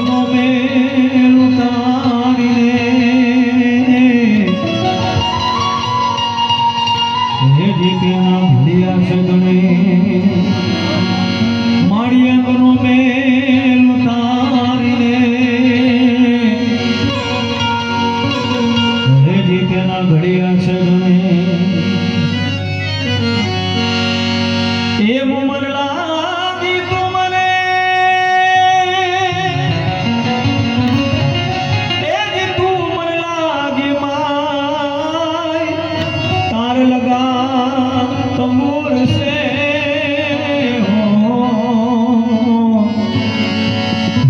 નો મેલ ઉતારીને હે જીત્યાના ભળિયા સગણે માળિયાનો મેલ ઉતારીને હે જીત્યાના ભળિયા સગણે એમ મન લાગી તો મને એ જે તું મન લાગી માય તાર લગા તો મોર સે હો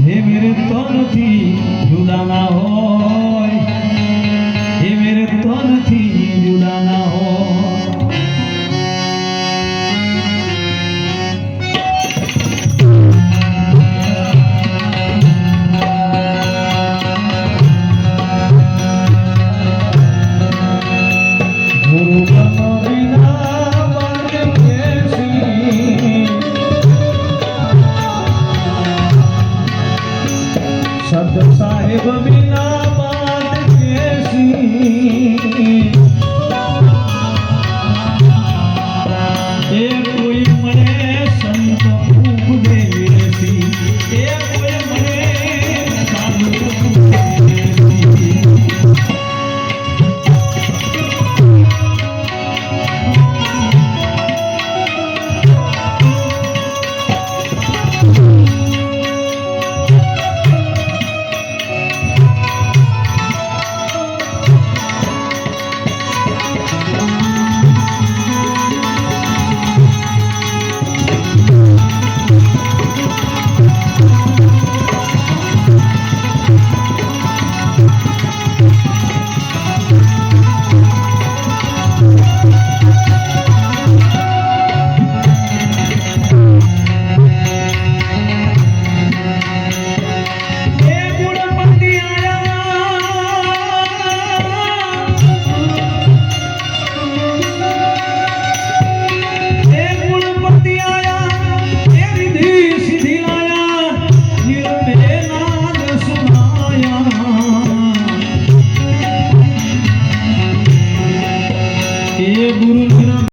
હે મેરે તનથી જુદા ના હોય હે મેરે તનથી જુદા ના હોય સાહેબ બિના બાત કેસી